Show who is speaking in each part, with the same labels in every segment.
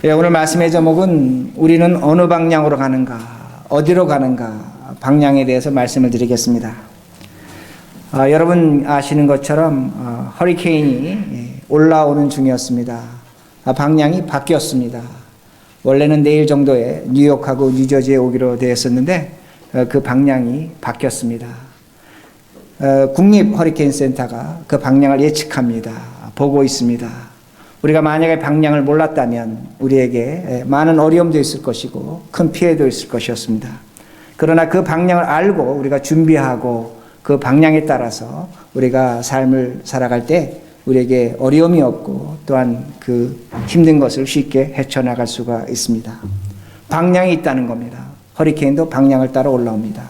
Speaker 1: 오늘 말씀의 제목은 우리는 어느 방향으로 가는가, 어디로 가는가 방향에 대해서 말씀을 드리겠습니다. 여러분 아시는 것처럼 허리케인이 올라오는 중이었습니다. 방향이 바뀌었습니다. 원래는 내일 정도에 뉴욕하고 뉴저지에 오기로 되었었는데 그 방향이 바뀌었습니다. 국립 허리케인 센터가 그 방향을 예측합니다. 보고 있습니다. 우리가 만약에 방향을 몰랐다면 우리에게 많은 어려움도 있을 것이고 큰 피해도 있을 것이었습니다. 그러나 그 방향을 알고 우리가 준비하고 그 방향에 따라서 우리가 삶을 살아갈 때 우리에게 어려움이 없고 또한 그 힘든 것을 쉽게 헤쳐나갈 수가 있습니다. 방향이 있다는 겁니다. 허리케인도 방향을 따라 올라옵니다.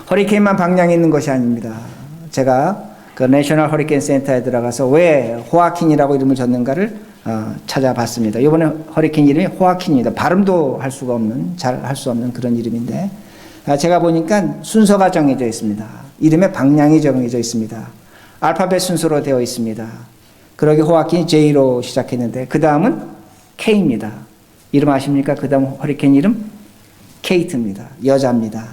Speaker 1: 허리케인만 방향이 있는 것이 아닙니다. 제가 그 내셔널 허리케인 센터에 들어가서 왜 호아킨이라고 이름을 줬는가를 찾아봤습니다. 이번에 허리케인 이름이 호아킨입니다. 발음도 할 수가 없는, 잘 할 수 없는 그런 이름인데 제가 보니까 순서가 정해져 있습니다. 이름에 방향이 정해져 있습니다. 알파벳 순서로 되어 있습니다. 그러기 호아킨이 J로 시작했는데 그 다음은 K입니다. 이름 아십니까? 그 다음 허리케인 이름 케이트입니다. 여자입니다.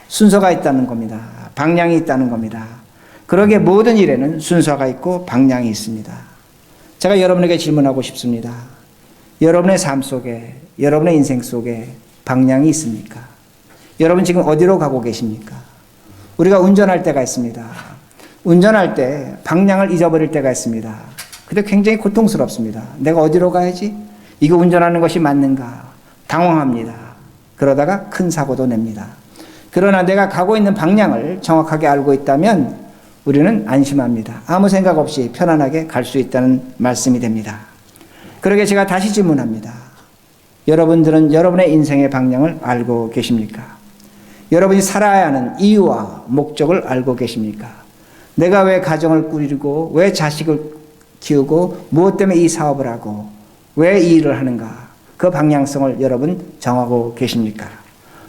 Speaker 1: 순서가 있다는 겁니다. 방향이 있다는 겁니다. 그러기에 모든 일에는 순서가 있고 방향이 있습니다. 제가 여러분에게 질문하고 싶습니다. 여러분의 삶 속에, 여러분의 인생 속에 방향이 있습니까? 여러분 지금 어디로 가고 계십니까? 우리가 운전할 때가 있습니다. 운전할 때 방향을 잊어버릴 때가 있습니다. 근데 굉장히 고통스럽습니다. 내가 어디로 가야지? 이거 운전하는 것이 맞는가? 당황합니다. 그러다가 큰 사고도 냅니다. 그러나 내가 가고 있는 방향을 정확하게 알고 있다면 우리는 안심합니다. 아무 생각 없이 편안하게 갈 수 있다는 말씀이 됩니다. 그러게 제가 다시 질문합니다. 여러분들은 여러분의 인생의 방향을 알고 계십니까? 여러분이 살아야 하는 이유와 목적을 알고 계십니까? 내가 왜 가정을 꾸리고 왜 자식을 키우고 무엇 때문에 이 사업을 하고 왜 이 일을 하는가? 그 방향성을 여러분 정하고 계십니까?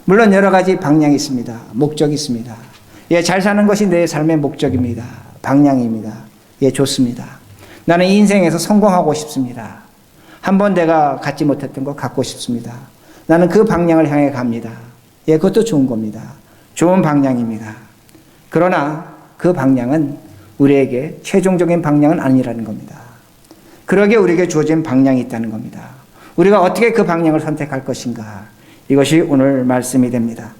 Speaker 1: 물론 여러 가지 방향이 있습니다. 목적이 있습니다. 잘 사는 것이 내 삶의 목적입니다. 방향입니다. 좋습니다. 나는 인생에서 성공하고 싶습니다. 한번 내가 갖지 못했던 거 갖고 싶습니다. 나는 그 방향을 향해 갑니다. 그것도 좋은 겁니다. 좋은 방향입니다. 그러나 그 방향은 우리에게 최종적인 방향은 아니라는 겁니다. 그러기에 우리에게 주어진 방향이 있다는 겁니다. 우리가 어떻게 그 방향을 선택할 것인가? 이것이 오늘 말씀이 됩니다.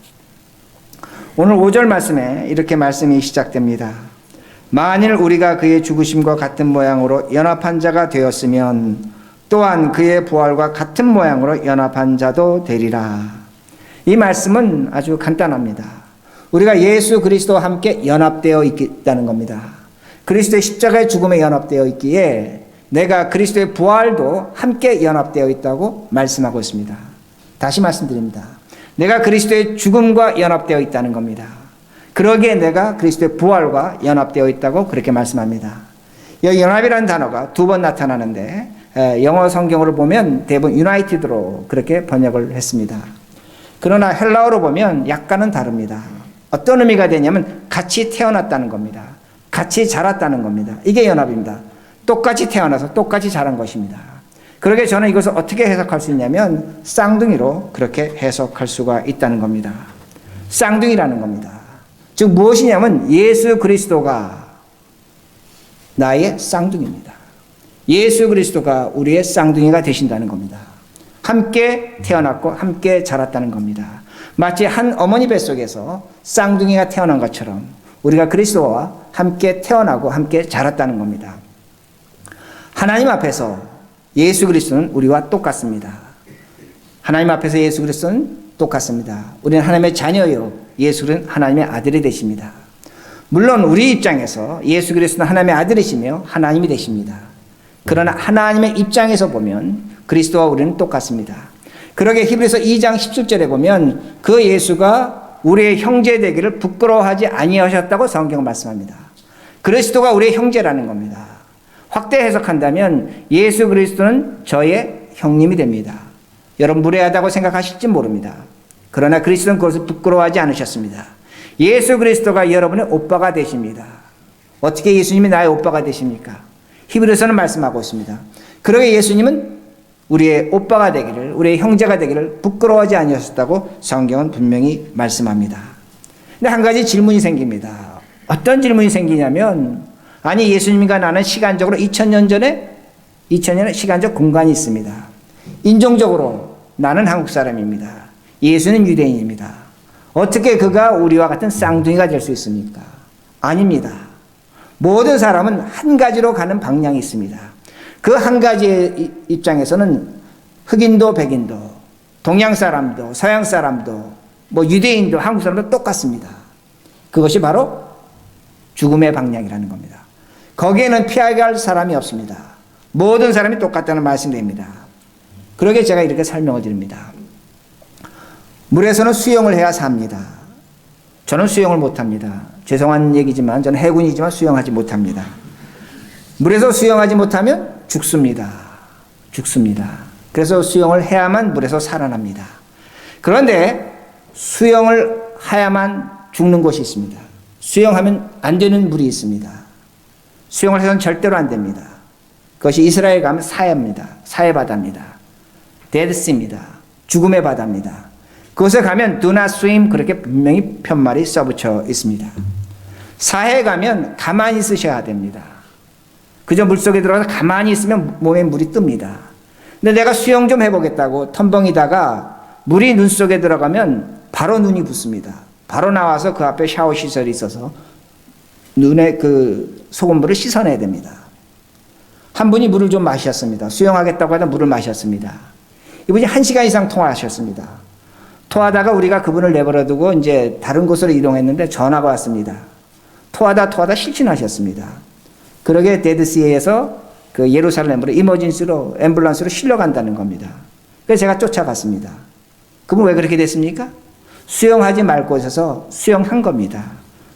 Speaker 1: 오늘 5절 말씀에 이렇게 말씀이 시작됩니다. 만일 우리가 그의 죽으심과 같은 모양으로 연합한 자가 되었으면 또한 그의 부활과 같은 모양으로 연합한 자도 되리라. 이 말씀은 아주 간단합니다. 우리가 예수 그리스도와 함께 연합되어 있다는 겁니다. 그리스도의 십자가의 죽음에 연합되어 있기에 내가 그리스도의 부활도 함께 연합되어 있다고 말씀하고 있습니다. 다시 말씀드립니다. 내가 그리스도의 죽음과 연합되어 있다는 겁니다. 그러기에 내가 그리스도의 부활과 연합되어 있다고 그렇게 말씀합니다. 여기 연합이라는 단어가 2번 나타나는데 영어 성경으로 보면 대부분 united로 그렇게 번역을 했습니다. 그러나 헬라어로 보면 약간은 다릅니다. 어떤 의미가 되냐면 같이 태어났다는 겁니다. 같이 자랐다는 겁니다. 이게 연합입니다. 똑같이 태어나서 똑같이 자란 것입니다. 그러게 저는 이것을 어떻게 해석할 수 있냐면 쌍둥이로 그렇게 해석할 수가 있다는 겁니다. 쌍둥이라는 겁니다. 즉 무엇이냐면 예수 그리스도가 나의 쌍둥이입니다. 예수 그리스도가 우리의 쌍둥이가 되신다는 겁니다. 함께 태어났고 함께 자랐다는 겁니다. 마치 한 어머니 뱃속에서 쌍둥이가 태어난 것처럼 우리가 그리스도와 함께 태어나고 함께 자랐다는 겁니다. 하나님 앞에서 예수 그리스도는 우리와 똑같습니다. 하나님 앞에서 예수 그리스도는 똑같습니다. 우리는 하나님의 자녀요. 예수 그리스도는 하나님의 아들이 되십니다. 물론 우리 입장에서 예수 그리스도는 하나님의 아들이시며 하나님이 되십니다. 그러나 하나님의 입장에서 보면 그리스도와 우리는 똑같습니다. 그러게 히브리서 2장 17절에 보면 그 예수가 우리의 형제 되기를 부끄러워하지 아니하셨다고 성경은 말씀합니다. 그리스도가 우리의 형제라는 겁니다. 확대 해석한다면 예수 그리스도는 저의 형님이 됩니다. 여러분 무례하다고 생각하실지 모릅니다. 그러나 그리스도는 그것을 부끄러워하지 않으셨습니다. 예수 그리스도가 여러분의 오빠가 되십니다. 어떻게 예수님이 나의 오빠가 되십니까? 히브리서는 말씀하고 있습니다. 그러게 예수님은 우리의 오빠가 되기를, 우리의 형제가 되기를 부끄러워하지 아니하셨다고 성경은 분명히 말씀합니다. 근데 한 가지 질문이 생깁니다. 어떤 질문이 생기냐면, 아니 예수님과 나는 시간적으로 2000년 전에 시간적 공간이 있습니다. 인종적으로 나는 한국 사람입니다. 예수는 유대인입니다. 어떻게 그가 우리와 같은 쌍둥이가 될 수 있습니까? 아닙니다. 모든 사람은 한 가지로 가는 방향이 있습니다. 그 한 가지의 입장에서는 흑인도 백인도, 동양 사람도 서양 사람도, 유대인도 한국 사람도 똑같습니다. 그것이 바로 죽음의 방향이라는 겁니다. 거기에는 피해갈 사람이 없습니다. 모든 사람이 똑같다는 말씀입니다. 그러게 제가 이렇게 설명을 드립니다. 물에서는 수영을 해야 삽니다. 저는 수영을 못합니다. 죄송한 얘기지만 저는 해군이지만 수영하지 못합니다. 물에서 수영하지 못하면 죽습니다. 그래서 수영을 해야만 물에서 살아납니다. 그런데 수영을 해야만 죽는 곳이 있습니다. 수영하면 안 되는 물이 있습니다. 수영을 해서는 절대로 안 됩니다. 그것이 이스라엘 가면 사해입니다. 사해바다입니다. 데드시입니다. 죽음의 바다입니다. 그곳에 가면 do not swim 그렇게 분명히 편말이 써붙여 있습니다. 사해에 가면 가만히 있으셔야 됩니다. 그저 물속에 들어가서 가만히 있으면 몸에 물이 뜹니다. 근데 내가 수영 좀 해보겠다고 텀벙이다가 물이 눈 속에 들어가면 바로 눈이 붓습니다. 바로 나와서 그 앞에 샤워 시설이 있어서 눈에 그 소금물을 씻어내야 됩니다. 한 분이 물을 좀 마셨습니다. 수영하겠다고 하다 물을 마셨습니다. 이분이 1시간 이상 통화하셨습니다. 토하다가 우리가 그분을 내버려두고 이제 다른 곳으로 이동했는데 전화가 왔습니다. 토하다 실신하셨습니다. 그러게 데드시에서 그 예루살렘으로 이머진시로 앰뷸런스로 실려간다는 겁니다. 그래서 제가 쫓아갔습니다. 그분 왜 그렇게 됐습니까? 수영하지 말고 있어서 수영한 겁니다.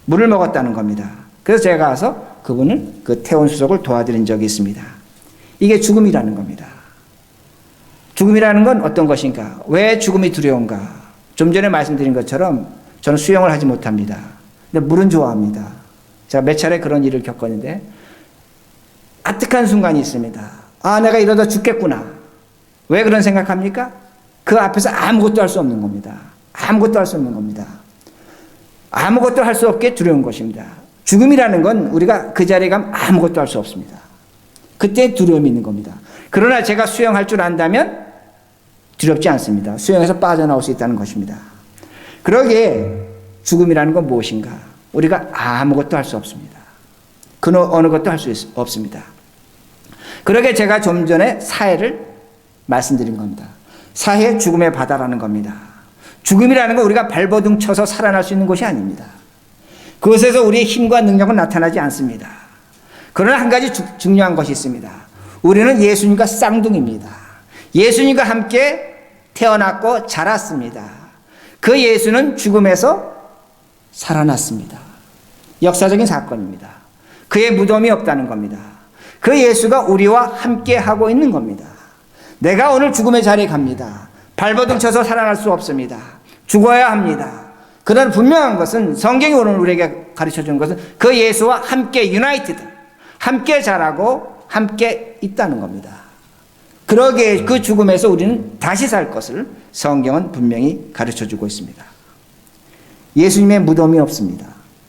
Speaker 1: 물을 먹었다는 겁니다. 그래서 제가 가서 그분을 그 태운 수속을 도와드린 적이 있습니다. 이게 죽음이라는 겁니다. 죽음이라는 건 어떤 것인가? 왜 죽음이 두려운가? 좀 전에 말씀드린 것처럼 저는 수영을 하지 못합니다. 근데 물은 좋아합니다. 제가 몇 차례 그런 일을 겪었는데 아득한 순간이 있습니다. 아, 내가 이러다 죽겠구나. 왜 그런 생각합니까? 그 앞에서 아무것도 할 수 없는 겁니다. 아무것도 할 수 없는 겁니다. 아무것도 할 수 없게 두려운 것입니다. 죽음이라는 건 우리가 그 자리에 가면 아무것도 할 수 없습니다. 그때 두려움이 있는 겁니다. 그러나 제가 수영할 줄 안다면 두렵지 않습니다. 수영해서 빠져나올 수 있다는 것입니다. 그러기에 죽음이라는 건 무엇인가? 우리가 아무것도 할 수 없습니다. 그 어느 것도 할 수 없습니다. 그러게 제가 좀 전에 사해를 말씀드린 겁니다. 사해 죽음의 바다라는 겁니다. 죽음이라는 건 우리가 발버둥 쳐서 살아날 수 있는 것이 아닙니다. 그것에서 우리의 힘과 능력은 나타나지 않습니다. 그러나 한 가지 중요한 것이 있습니다. 우리는 예수님과 쌍둥이입니다. 예수님과 함께 태어났고 자랐습니다. 그 예수는 죽음에서 살아났습니다. 역사적인 사건입니다. 그의 무덤이 없다는 겁니다. 그 예수가 우리와 함께 하고 있는 겁니다. 내가 오늘 죽음의 자리에 갑니다. 발버둥 쳐서 살아날 수 없습니다. 죽어야 합니다. 그런 분명한 것은 성경이 오늘 우리에게 가르쳐 주는 것은 그 예수와 함께 유나이티드, 함께 자라고 함께 있다는 겁니다. 그러기에 그 죽음에서 우리는 다시 살 것을 성경은 분명히 가르쳐 주고 있습니다. 예수님의 무덤이 없습니다.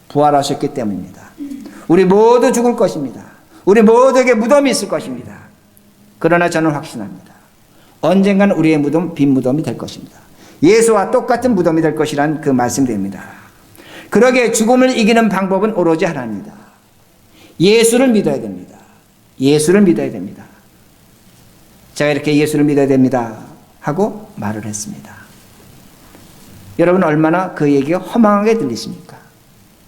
Speaker 1: 부활하셨기 때문입니다. 우리 모두 죽을 것입니다. 우리 모두에게 무덤이 있을 것입니다. 그러나 저는 확신합니다. 언젠가는 우리의 무덤 빈 무덤이 될 것입니다. 예수와 똑같은 무덤이 될 것이란 그 말씀입니다. 그러기에 죽음을 이기는 방법은 오로지 하나입니다. 예수를 믿어야 됩니다. 예수를 믿어야 됩니다. 제가 이렇게 예수를 믿어야 됩니다 하고 말을 했습니다. 여러분 얼마나 그 얘기가 허망하게 들리십니까?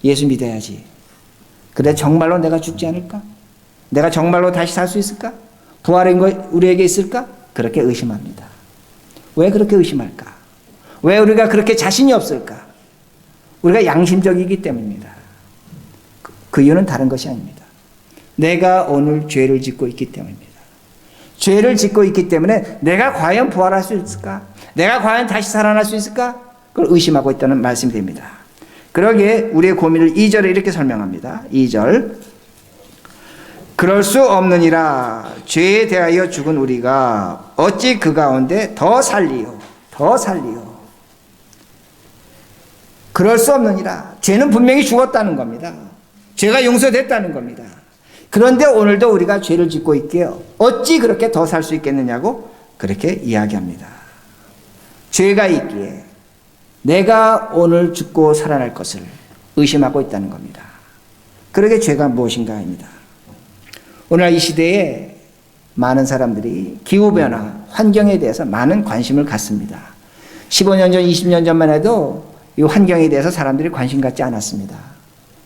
Speaker 1: 예수 믿어야지. 그래 정말로 내가 죽지 않을까? 내가 정말로 다시 살 수 있을까? 부활인 거 우리에게 있을까? 그렇게 의심합니다. 왜 그렇게 의심할까? 왜 우리가 그렇게 자신이 없을까? 우리가 양심적이기 때문입니다. 그 이유는 다른 것이 아닙니다. 내가 오늘 죄를 짓고 있기 때문입니다. 죄를 짓고 있기 때문에 내가 과연 부활할 수 있을까? 내가 과연 다시 살아날 수 있을까? 그걸 의심하고 있다는 말씀이 됩니다. 그러기에 우리의 고민을 2절에 이렇게 설명합니다. 2절 그럴 수 없느니라. 죄에 대하여 죽은 우리가 어찌 그 가운데 더 살리요. 그럴 수 없느니라. 죄는 분명히 죽었다는 겁니다. 죄가 용서됐다는 겁니다. 그런데 오늘도 우리가 죄를 짓고 있게요. 어찌 그렇게 더 살 수 있겠느냐고 그렇게 이야기합니다. 죄가 있기에 내가 오늘 죽고 살아날 것을 의심하고 있다는 겁니다. 그러게 죄가 무엇인가입니다. 오늘날 이 시대에 많은 사람들이 기후변화, 환경에 대해서 많은 관심을 갖습니다. 15년 전, 20년 전만 해도 이 환경에 대해서 사람들이 관심 갖지 않았습니다.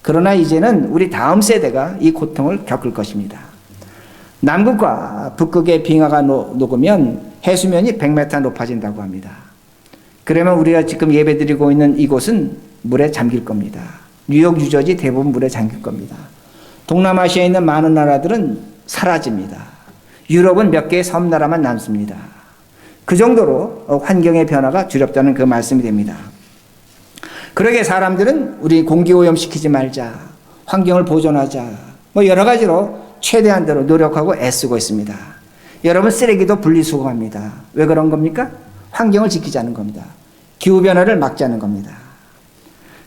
Speaker 1: 그러나 이제는 우리 다음 세대가 이 고통을 겪을 것입니다. 남극과 북극의 빙하가 녹으면 해수면이 100m 높아진다고 합니다. 그러면 우리가 지금 예배드리고 있는 이곳은 물에 잠길 겁니다. 뉴욕, 뉴저지 대부분 물에 잠길 겁니다. 동남아시아에 있는 많은 나라들은 사라집니다. 유럽은 몇 개의 섬나라만 남습니다. 그 정도로 환경의 변화가 두렵다는 그 말씀이 됩니다. 그러게 사람들은 우리 공기오염 시키지 말자, 환경을 보존하자, 여러 가지로 최대한대로 노력하고 애쓰고 있습니다. 여러분 쓰레기도 분리수거합니다. 왜 그런 겁니까? 환경을 지키자는 겁니다. 기후변화를 막자는 겁니다.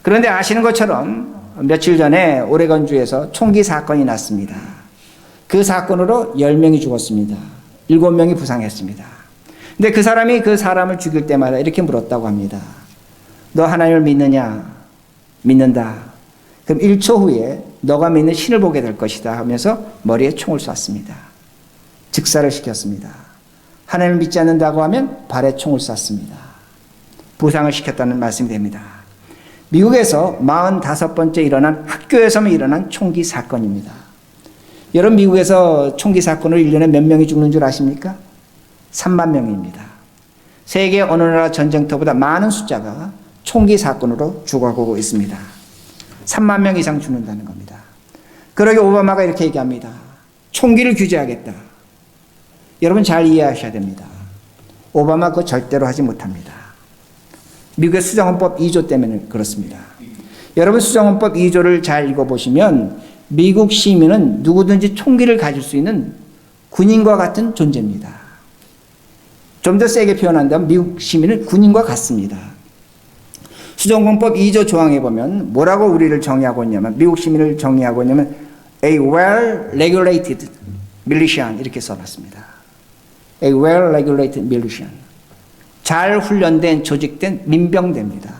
Speaker 1: 그런데 아시는 것처럼 며칠 전에 오레곤주에서 총기 사건이 났습니다. 그 사건으로 10명이 죽었습니다. 7명이 부상했습니다. 근데 그 사람이 그 사람을 죽일 때마다 이렇게 물었다고 합니다. 너 하나님을 믿느냐? 믿는다. 그럼 1초 후에 너가 믿는 신을 보게 될 것이다 하면서 머리에 총을 쐈습니다. 즉사를 시켰습니다. 하나님을 믿지 않는다고 하면 발에 총을 쐈습니다. 부상을 시켰다는 말씀이 됩니다. 미국에서 45번째 일어난 학교에서만 일어난 총기 사건입니다. 여러분 미국에서 총기 사건으로 1년에 몇 명이 죽는 줄 아십니까? 3만 명입니다. 세계 어느 나라 전쟁터보다 많은 숫자가 총기 사건으로 죽어가고 있습니다. 3만 명 이상 죽는다는 겁니다. 그러게 오바마가 이렇게 얘기합니다. 총기를 규제하겠다. 여러분 잘 이해하셔야 됩니다. 오바마 그거 절대로 하지 못합니다. 미국의 수정헌법 2조 때문에 그렇습니다. 여러분 수정헌법 2조를 잘 읽어보시면 미국 시민은 누구든지 총기를 가질 수 있는 군인과 같은 존재입니다. 좀 더 세게 표현한다면 미국 시민은 군인과 같습니다. 수정헌법 2조 조항에 보면 뭐라고 우리를 정의하고 있냐면 미국 시민을 정의하고 있냐면 a well-regulated militia 이렇게 써놨습니다. a well-regulated militia 잘 훈련된 조직된 민병대입니다.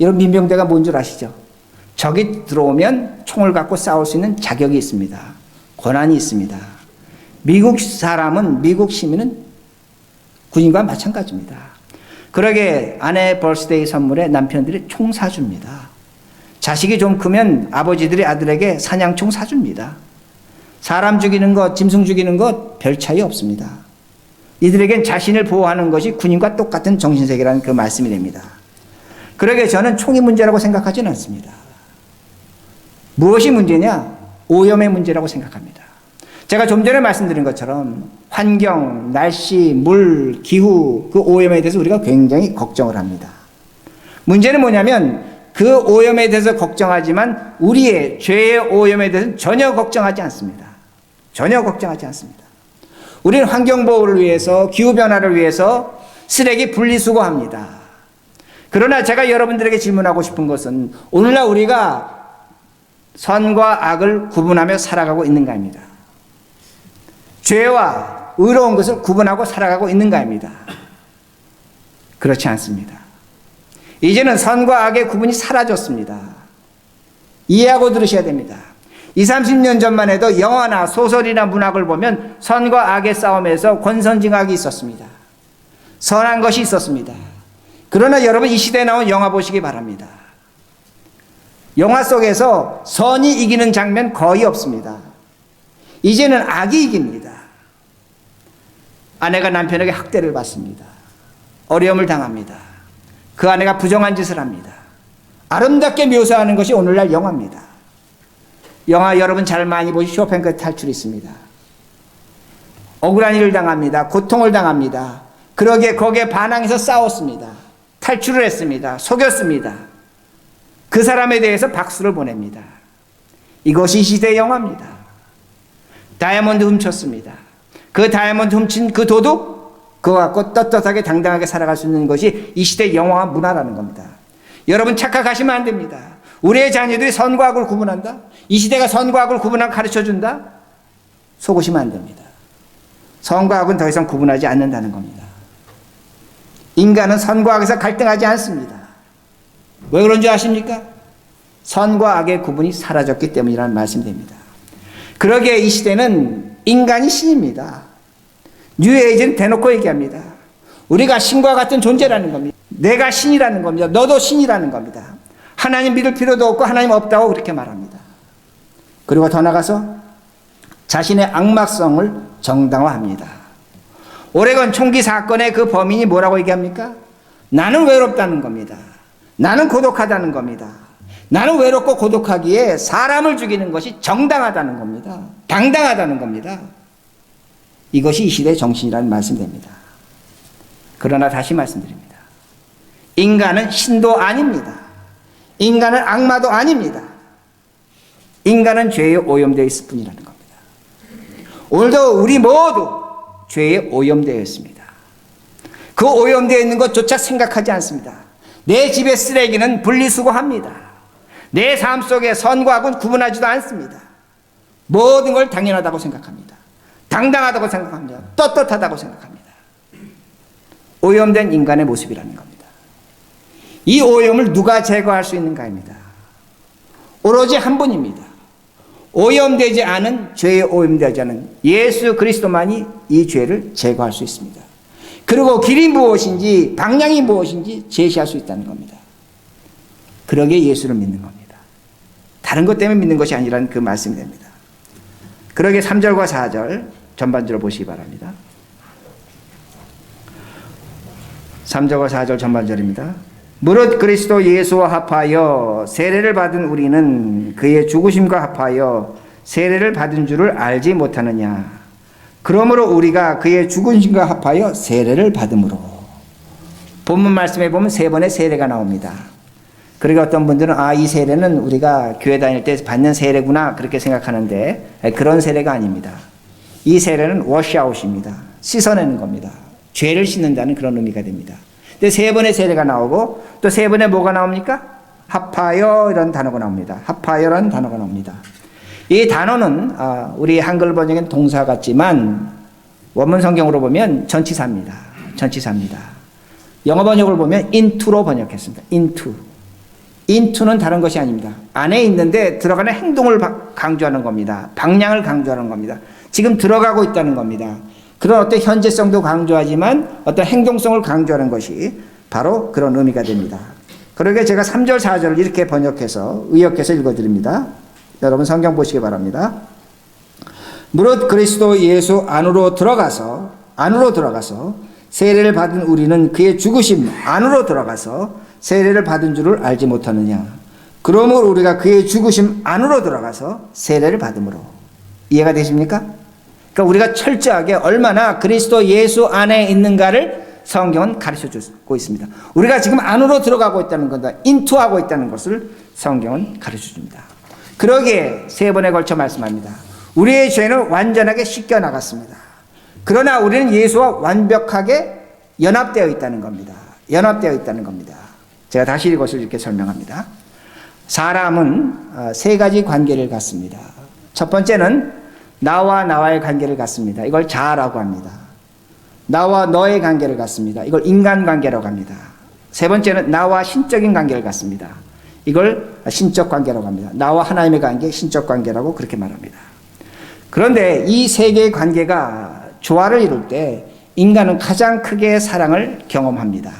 Speaker 1: 여러분 민병대가 뭔 줄 아시죠? 적이 들어오면 총을 갖고 싸울 수 있는 자격이 있습니다. 권한이 있습니다. 미국 사람은 미국 시민은 군인과 마찬가지입니다. 그러게 아내 벌스데이 선물에 남편들이 총 사줍니다. 자식이 좀 크면 아버지들이 아들에게 사냥총 사줍니다. 사람 죽이는 것, 짐승 죽이는 것 별 차이 없습니다. 이들에겐 자신을 보호하는 것이 군인과 똑같은 정신세계라는 그 말씀이 됩니다. 그러게 저는 총이 문제라고 생각하지는 않습니다. 무엇이 문제냐? 오염의 문제라고 생각합니다. 제가 좀 전에 말씀드린 것처럼 환경, 날씨, 물, 기후 그 오염에 대해서 우리가 굉장히 걱정을 합니다. 문제는 뭐냐면 그 오염에 대해서 걱정하지만 우리의 죄의 오염에 대해서는 전혀 걱정하지 않습니다. 전혀 걱정하지 않습니다. 우리는 환경보호를 위해서 기후변화를 위해서 쓰레기 분리수거합니다. 그러나 제가 여러분들에게 질문하고 싶은 것은 오늘날 우리가 선과 악을 구분하며 살아가고 있는가입니다. 죄와 의로운 것을 구분하고 살아가고 있는가입니다. 그렇지 않습니다. 이제는 선과 악의 구분이 사라졌습니다. 이해하고 들으셔야 됩니다. 20, 30년 전만 해도 영화나 소설이나 문학을 보면 선과 악의 싸움에서 권선징악이 있었습니다. 선한 것이 있었습니다. 그러나 여러분 이 시대에 나온 영화 보시기 바랍니다. 영화 속에서 선이 이기는 장면 거의 없습니다. 이제는 악이 이깁니다. 아내가 남편에게 학대를 받습니다. 어려움을 당합니다. 그 아내가 부정한 짓을 합니다. 아름답게 묘사하는 것이 오늘날 영화입니다. 영화 여러분 잘 많이 보시 쇼팽크 탈출이 있습니다. 억울한 일을 당합니다. 고통을 당합니다. 그러게 거기에 반항해서 싸웠습니다. 탈출을 했습니다. 속였습니다. 그 사람에 대해서 박수를 보냅니다. 이것이 시대의 영화입니다. 다이아몬드 훔쳤습니다. 그 다이아몬드 훔친 그 도둑, 그거 갖고 떳떳하게 당당하게 살아갈 수 있는 것이 이 시대의 영화와 문화라는 겁니다. 여러분 착각하시면 안 됩니다. 우리의 자녀들이 선과 악을 구분한다? 이 시대가 선과 악을 구분하고 가르쳐준다? 속으시면 안 됩니다. 선과 악은 더 이상 구분하지 않는다는 겁니다. 인간은 선과 악에서 갈등하지 않습니다. 왜 그런 줄 아십니까? 선과 악의 구분이 사라졌기 때문이라는 말씀이 됩니다. 그러기에 이 시대는 인간이 신입니다. 뉴에이지는 대놓고 얘기합니다. 우리가 신과 같은 존재라는 겁니다. 내가 신이라는 겁니다. 너도 신이라는 겁니다. 하나님 믿을 필요도 없고 하나님 없다고 그렇게 말합니다. 그리고 더 나가서 자신의 악마성을 정당화합니다. 오레곤 총기 사건의 그 범인이 뭐라고 얘기합니까? 나는 외롭다는 겁니다. 나는 고독하다는 겁니다. 나는 외롭고 고독하기에 사람을 죽이는 것이 정당하다는 겁니다. 당당하다는 겁니다. 이것이 이 시대의 정신이라는 말씀입니다. 그러나 다시 말씀드립니다. 인간은 신도 아닙니다. 인간은 악마도 아닙니다. 인간은 죄에 오염되어 있을 뿐이라는 겁니다. 오늘도 우리 모두 죄에 오염되어 있습니다. 그 오염되어 있는 것조차 생각하지 않습니다. 내 집의 쓰레기는 분리수거합니다. 내 삶 속에 선과 악은 구분하지도 않습니다. 모든 걸 당연하다고 생각합니다. 당당하다고 생각합니다. 떳떳하다고 생각합니다. 오염된 인간의 모습이라는 겁니다. 이 오염을 누가 제거할 수 있는가입니다. 오로지 한 분입니다. 오염되지 않은, 죄에 오염되지 않은 예수 그리스도만이 이 죄를 제거할 수 있습니다. 그리고 길이 무엇인지 방향이 무엇인지 제시할 수 있다는 겁니다. 그러기에 예수를 믿는 겁니다. 다른 것 때문에 믿는 것이 아니라는 그 말씀이 됩니다. 그러기에 3절과 4절 전반적으로 보시기 바랍니다. 3절과 4절 전반절입니다. 무릇 그리스도 예수와 합하여 세례를 받은 우리는 그의 죽으심과 합하여 세례를 받은 줄을 알지 못하느냐. 그러므로 우리가 그의 죽으심과 합하여 세례를 받음으로. 본문 말씀에 보면 3번의 세례가 나옵니다. 그러니까 어떤 분들은 이 세례는 우리가 교회 다닐 때 받는 세례구나 그렇게 생각하는데 그런 세례가 아닙니다. 이 세례는 워시아웃입니다. 씻어내는 겁니다. 죄를 씻는다는 그런 의미가 됩니다. 근데 3번의 세례가 나오고 또 3번에 뭐가 나옵니까? 합하여 이런 단어가 나옵니다. 합하여라는 단어가 나옵니다. 이 단어는 우리 한글 번역엔 동사 같지만 원문 성경으로 보면 전치사입니다. 전치사입니다. 영어 번역을 보면 into로 번역했습니다. into는 다른 것이 아닙니다. 안에 있는데 들어가는 행동을 강조하는 겁니다. 방향을 강조하는 겁니다. 지금 들어가고 있다는 겁니다. 그런 어떤 현재성도 강조하지만 어떤 행동성을 강조하는 것이 바로 그런 의미가 됩니다. 그러게 제가 3절, 4절을 이렇게 번역해서 의역해서 읽어드립니다. 여러분 성경 보시기 바랍니다. 무릇 그리스도 예수 안으로 들어가서 세례를 받은 우리는 그의 죽으심 안으로 들어가서 세례를 받은 줄을 알지 못하느냐. 그러므로 우리가 그의 죽으심 안으로 들어가서 세례를 받음으로. 이해가 되십니까? 그러니까 우리가 철저하게 얼마나 그리스도 예수 안에 있는가를 성경은 가르쳐주고 있습니다. 우리가 지금 안으로 들어가고 있다는 것다, 인투하고 있다는 것을 성경은 가르쳐줍니다. 그러기에 3번에 걸쳐 말씀합니다. 우리의 죄는 완전하게 씻겨 나갔습니다. 그러나 우리는 예수와 완벽하게 연합되어 있다는 겁니다. 연합되어 있다는 겁니다. 제가 다시 이것을 이렇게 설명합니다. 사람은 3가지 관계를 갖습니다. 첫 번째는 나와 나와의 관계를 갖습니다. 이걸 자아라고 합니다. 나와 너의 관계를 갖습니다. 이걸 인간관계라고 합니다. 3번째는 나와 신적인 관계를 갖습니다. 이걸 신적 관계라고 합니다. 나와 하나님의 관계, 신적 관계라고 그렇게 말합니다. 그런데 이 3개의 관계가 조화를 이룰 때 인간은 가장 크게 사랑을 경험합니다.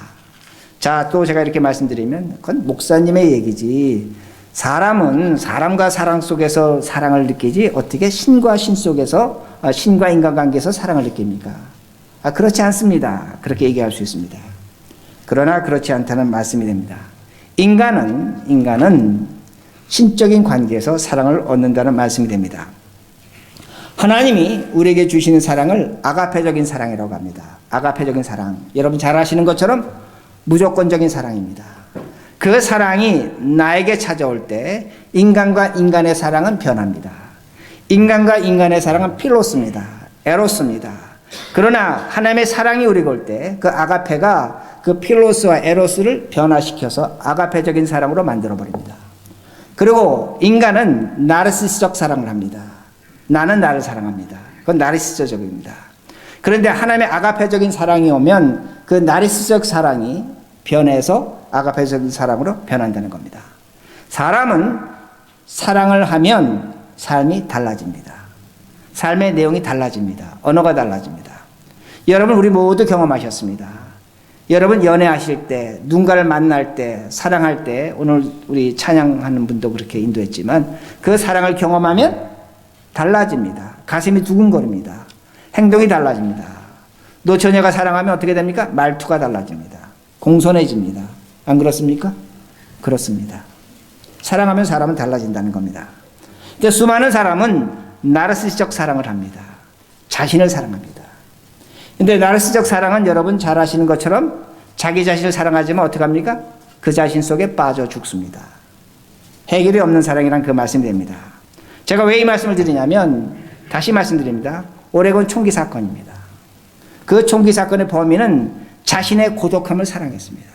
Speaker 1: 자, 또 제가 이렇게 말씀드리면 그건 목사님의 얘기지. 사람은 사람과 사랑 속에서 사랑을 느끼지 어떻게 신과 신 속에서 신과 인간관계에서 사랑을 느낍니까? 그렇지 않습니다. 그렇게 얘기할 수 있습니다. 그러나 그렇지 않다는 말씀이 됩니다. 인간은 신적인 관계에서 사랑을 얻는다는 말씀이 됩니다. 하나님이 우리에게 주시는 사랑을 아가페적인 사랑이라고 합니다. 아가페적인 사랑. 여러분 잘 아시는 것처럼 무조건적인 사랑입니다. 그 사랑이 나에게 찾아올 때 인간과 인간의 사랑은 변합니다. 인간과 인간의 사랑은 필로스입니다. 에로스입니다. 그러나 하나님의 사랑이 우리에게 올 때 그 아가페가 그 필로스와 에로스를 변화시켜서 아가페적인 사랑으로 만들어버립니다. 그리고 인간은 나르시스적 사랑을 합니다. 나는 나를 사랑합니다. 그건 나르시스적입니다. 그런데 하나님의 아가페적인 사랑이 오면 그 나르시스적 사랑이 변해서 아가페적인 사랑으로 변한다는 겁니다. 사람은 사랑을 하면 삶이 달라집니다. 삶의 내용이 달라집니다. 언어가 달라집니다. 여러분, 우리 모두 경험하셨습니다. 여러분, 연애하실 때, 누군가를 만날 때, 사랑할 때, 오늘 우리 찬양하는 분도 그렇게 인도했지만 그 사랑을 경험하면 달라집니다. 가슴이 두근거립니다. 행동이 달라집니다. 노처녀가 사랑하면 어떻게 됩니까? 말투가 달라집니다. 공손해집니다. 안 그렇습니까? 그렇습니다. 사랑하면 사람은 달라진다는 겁니다. 근데 수많은 사람은 나르시스적 사랑을 합니다. 자신을 사랑합니다. 근데 나르시스적 사랑은 여러분 잘 아시는 것처럼 자기 자신을 사랑하지만 어떻게 합니까? 그 자신 속에 빠져 죽습니다. 해결이 없는 사랑이란 그 말씀이 됩니다. 제가 왜 이 말씀을 드리냐면 다시 말씀드립니다. 오레곤 총기 사건입니다. 그 총기 사건의 범인은 자신의 고독함을 사랑했습니다.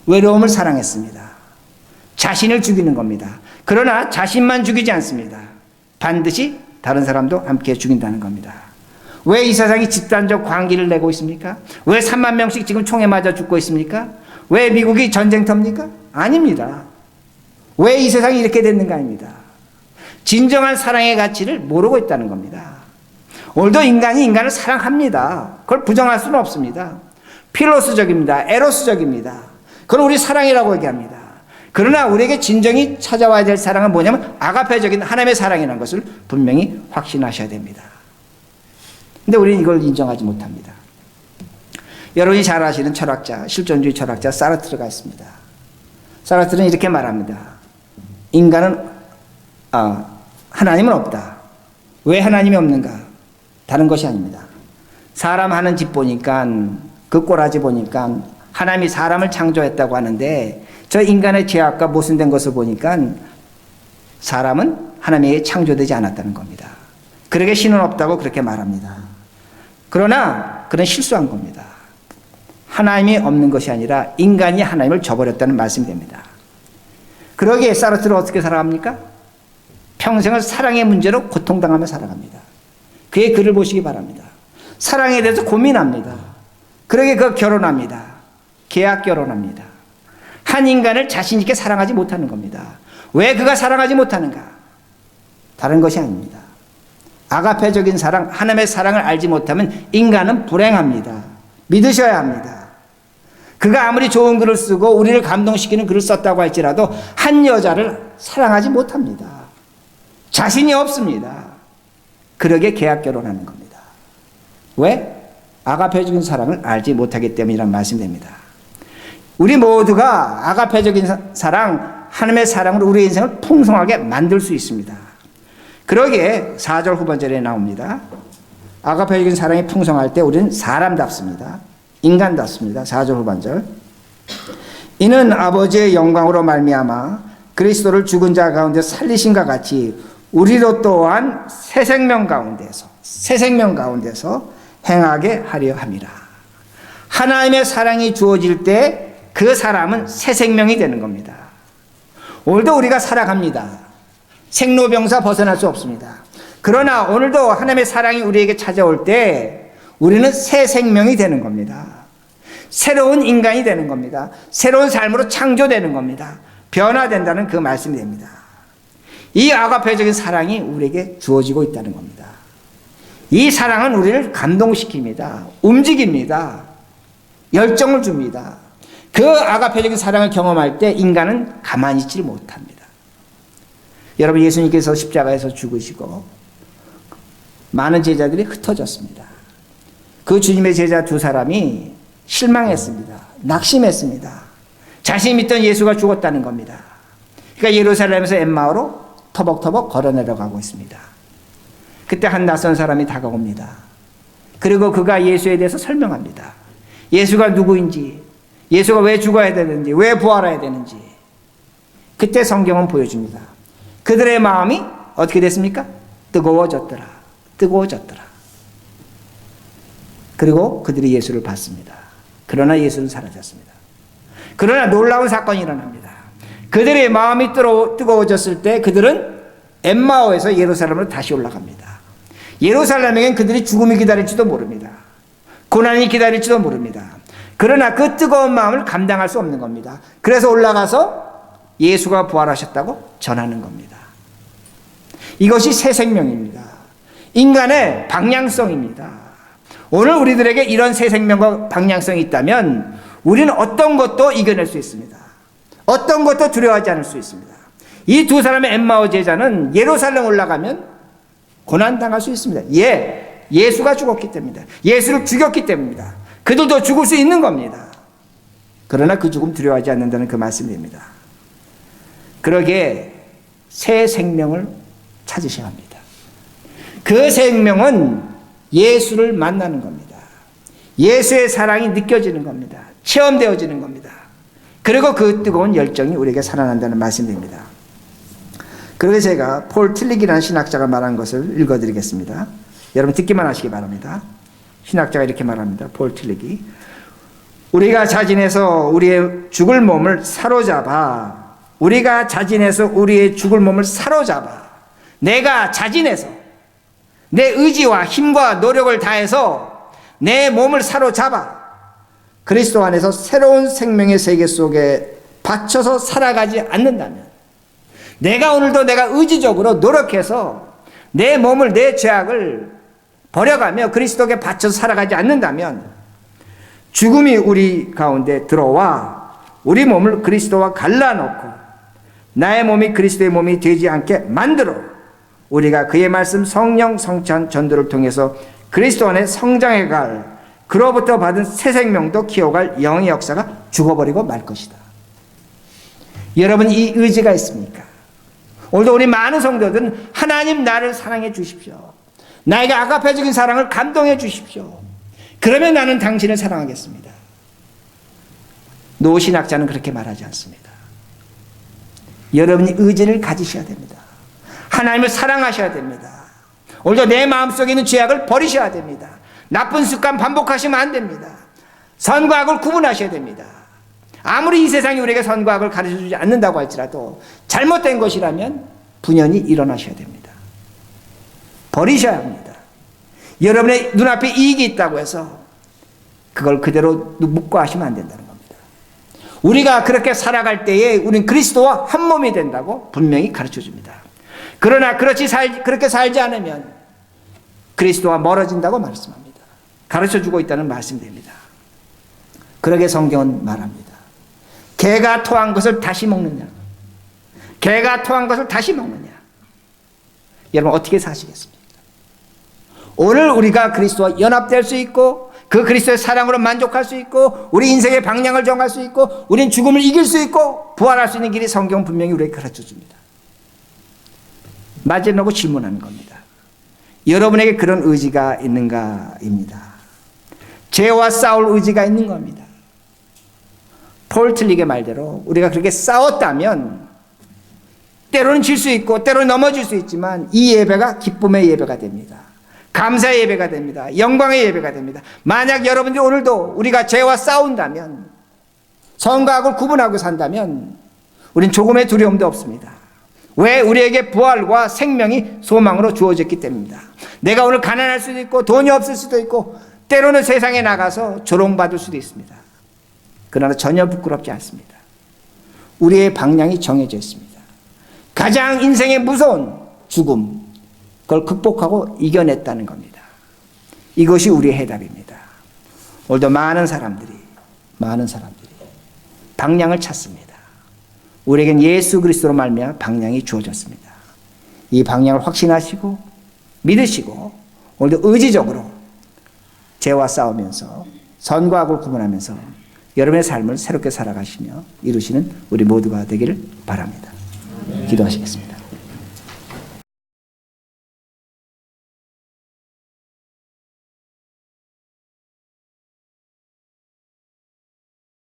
Speaker 1: 외로움을 사랑했습니다. 자신을 죽이는 겁니다. 그러나 자신만 죽이지 않습니다. 반드시 다른 사람도 함께 죽인다는 겁니다. 왜 이 세상이 집단적 광기를 내고 있습니까? 왜 3만 명씩 지금 총에 맞아 죽고 있습니까? 왜 미국이 전쟁터입니까? 아닙니다. 왜 이 세상이 이렇게 됐는가 아닙니다. 진정한 사랑의 가치를 모르고 있다는 겁니다. 오늘도 인간이 인간을 사랑합니다. 그걸 부정할 수는 없습니다. 필로스적입니다. 에로스적입니다. 그걸 우리 사랑이라고 얘기합니다. 그러나 우리에게 진정이 찾아와야 될 사랑은 뭐냐면 아가페적인 하나님의 사랑이라는 것을 분명히 확신하셔야 됩니다. 근데 우리는 이걸 인정하지 못합니다. 여러분이 잘 아시는 철학자, 실존주의 철학자 사르트르가 있습니다. 사르트르는 이렇게 말합니다. 인간은 하나님은 없다. 왜 하나님이 없는가? 다른 것이 아닙니다. 사람 하는 집 보니까 그 꼬라지 보니까 하나님이 사람을 창조했다고 하는데 저 인간의 죄악과 모순된 것을 보니까 사람은 하나님에게 창조되지 않았다는 겁니다. 그러게 신은 없다고 그렇게 말합니다. 그러나 그는 실수한 겁니다. 하나님이 없는 것이 아니라 인간이 하나님을 저버렸다는 말씀이 됩니다. 그러기에 사르트르는 어떻게 살아갑니까? 평생을 사랑의 문제로 고통당하며 살아갑니다. 그의 글을 보시기 바랍니다. 사랑에 대해서 고민합니다. 그러기에 그 결혼합니다. 계약 결혼합니다. 한 인간을 자신 있게 사랑하지 못하는 겁니다. 왜 그가 사랑하지 못하는가? 다른 것이 아닙니다. 아가페적인 사랑, 하나님의 사랑을 알지 못하면 인간은 불행합니다. 믿으셔야 합니다. 그가 아무리 좋은 글을 쓰고 우리를 감동시키는 글을 썼다고 할지라도 한 여자를 사랑하지 못합니다. 자신이 없습니다. 그러게 계약 결혼하는 겁니다. 왜? 아가페적인 사랑을 알지 못하기 때문이란 말씀이 됩니다. 우리 모두가 아가페적인 사랑, 하나님의 사랑으로 우리의 인생을 풍성하게 만들 수 있습니다. 그러기에 4절 후반절에 나옵니다. 아가페적인 사랑이 풍성할 때 우리는 사람답습니다. 인간답습니다. 4절 후반절. 이는 아버지의 영광으로 말미암아 그리스도를 죽은 자 가운데 살리신과 같이 우리도 또한 새 생명 가운데서 행하게 하려 함이라. 하나님의 사랑이 주어질 때 그 사람은 새 생명이 되는 겁니다. 오늘도 우리가 살아갑니다. 생로병사 벗어날 수 없습니다. 그러나 오늘도 하나님의 사랑이 우리에게 찾아올 때 우리는 새 생명이 되는 겁니다. 새로운 인간이 되는 겁니다. 새로운 삶으로 창조되는 겁니다. 변화된다는 그 말씀이 됩니다. 이 아가페적인 사랑이 우리에게 주어지고 있다는 겁니다. 이 사랑은 우리를 감동시킵니다. 움직입니다. 열정을 줍니다. 그 아가페적인 사랑을 경험할 때 인간은 가만히 있지 못합니다. 여러분, 예수님께서 십자가에서 죽으시고 많은 제자들이 흩어졌습니다. 그 주님의 제자 두 사람이 실망했습니다. 낙심했습니다. 자신이 믿던 예수가 죽었다는 겁니다. 그러니까 예루살렘에서 엠마오로 터벅터벅 걸어 내려가고 있습니다. 그때 한 낯선 사람이 다가옵니다. 그리고 그가 예수에 대해서 설명합니다. 예수가 누구인지, 예수가 왜 죽어야 되는지, 왜 부활해야 되는지. 그때 성경은 보여줍니다. 그들의 마음이 어떻게 됐습니까? 뜨거워졌더라. 뜨거워졌더라. 그리고 그들이 예수를 봤습니다. 그러나 예수는 사라졌습니다. 그러나 놀라운 사건이 일어납니다. 그들의 마음이 뜨거워졌을 때 그들은 엠마오에서 예루살렘으로 다시 올라갑니다. 예루살렘에겐 그들이 죽음이 기다릴지도 모릅니다. 고난이 기다릴지도 모릅니다. 그러나 그 뜨거운 마음을 감당할 수 없는 겁니다. 그래서 올라가서 예수가 부활하셨다고 전하는 겁니다. 이것이 새 생명입니다. 인간의 방향성입니다. 오늘 우리들에게 이런 새 생명과 방향성이 있다면 우리는 어떤 것도 이겨낼 수 있습니다. 어떤 것도 두려워하지 않을 수 있습니다. 이 두 사람의 엠마오 제자는 예루살렘 올라가면 고난당할 수 있습니다. 예수가 죽었기 때문이다. 예수를 죽였기 때문이다. 그들도 죽을 수 있는 겁니다. 그러나 그 죽음 두려워하지 않는다는 그 말씀입니다. 그러기에 새 생명을 찾으셔야 합니다. 그 생명은 예수를 만나는 겁니다. 예수의 사랑이 느껴지는 겁니다. 체험되어지는 겁니다. 그리고 그 뜨거운 열정이 우리에게 살아난다는 말씀입니다. 그래서 제가 폴 틸릭이라는 신학자가 말한 것을 읽어드리겠습니다. 여러분 듣기만 하시기 바랍니다. 신학자가 이렇게 말합니다. 폴 틸릭이 우리가 자진해서 우리의 죽을 몸을 사로잡아 내가 자진해서 내 의지와 힘과 노력을 다해서 내 몸을 사로잡아 그리스도 안에서 새로운 생명의 세계 속에 받쳐서 살아가지 않는다면, 내가 오늘도 내가 의지적으로 노력해서 내 몸을, 내 죄악을 버려가며 그리스도께 받쳐서 살아가지 않는다면 죽음이 우리 가운데 들어와 우리 몸을 그리스도와 갈라놓고 나의 몸이 그리스도의 몸이 되지 않게 만들어 우리가 그의 말씀 성령 성찬 전도를 통해서 그리스도 안에 성장해 갈, 그로부터 받은 새 생명도 키워갈 영의 역사가 죽어버리고 말 것이다. 여러분 이 의지가 있습니까? 오늘도 우리 많은 성도들은 하나님 나를 사랑해 주십시오. 나에게 아가페적인 사랑을 감동해 주십시오. 그러면 나는 당신을 사랑하겠습니다. 노신학자는 그렇게 말하지 않습니다. 여러분이 의지를 가지셔야 됩니다. 하나님을 사랑하셔야 됩니다. 오늘도 내 마음속에 있는 죄악을 버리셔야 됩니다. 나쁜 습관 반복하시면 안 됩니다. 선과 악을 구분하셔야 됩니다. 아무리 이 세상이 우리에게 선과 악을 가르쳐주지 않는다고 할지라도 잘못된 것이라면 분연히 일어나셔야 됩니다. 버리셔야 합니다. 여러분의 눈앞에 이익이 있다고 해서 그걸 그대로 묵과하시면 안 된다는 겁니다. 우리가 그렇게 살아갈 때에 우리는 그리스도와 한 몸이 된다고 분명히 가르쳐줍니다. 그러나 그렇게 살지 않으면 그리스도와 멀어진다고 말씀합니다. 가르쳐주고 있다는 말씀입니다. 그러게 성경은 말합니다. 개가 토한 것을 다시 먹느냐? 개가 토한 것을 다시 먹느냐? 여러분 어떻게 사시겠습니까? 오늘 우리가 그리스도와 연합될 수 있고 그 그리스도의 사랑으로 만족할 수 있고 우리 인생의 방향을 정할 수 있고 우린 죽음을 이길 수 있고 부활할 수 있는 길이 성경은 분명히 우리에게 가르쳐줍니다. 맞으려고 질문하는 겁니다. 여러분에게 그런 의지가 있는가입니다. 죄와 싸울 의지가 있는 겁니다. 폴 틸릭의 말대로 우리가 그렇게 싸웠다면 때로는 질 수 있고 때로는 넘어질 수 있지만 이 예배가 기쁨의 예배가 됩니다. 감사의 예배가 됩니다. 영광의 예배가 됩니다. 만약 여러분들이 오늘도 우리가 죄와 싸운다면, 선과 악을 구분하고 산다면 우린 조금의 두려움도 없습니다. 왜? 우리에게 부활과 생명이 소망으로 주어졌기 때문입니다. 내가 오늘 가난할 수도 있고 돈이 없을 수도 있고 때로는 세상에 나가서 조롱받을 수도 있습니다. 그러나 전혀 부끄럽지 않습니다. 우리의 방향이 정해져 있습니다. 가장 인생의 무서운 죽음, 그걸 극복하고 이겨냈다는 겁니다. 이것이 우리의 해답입니다. 오늘도 많은 사람들이 방향을 찾습니다. 우리에겐 예수 그리스도로 말미암아 방향이 주어졌습니다. 이 방향을 확신하시고 믿으시고 오늘도 의지적으로 죄와 싸우면서 선과 악을 구분하면서 여러분의 삶을 새롭게 살아가시며 이루시는 우리 모두가 되기를 바랍니다. 기도하시겠습니다.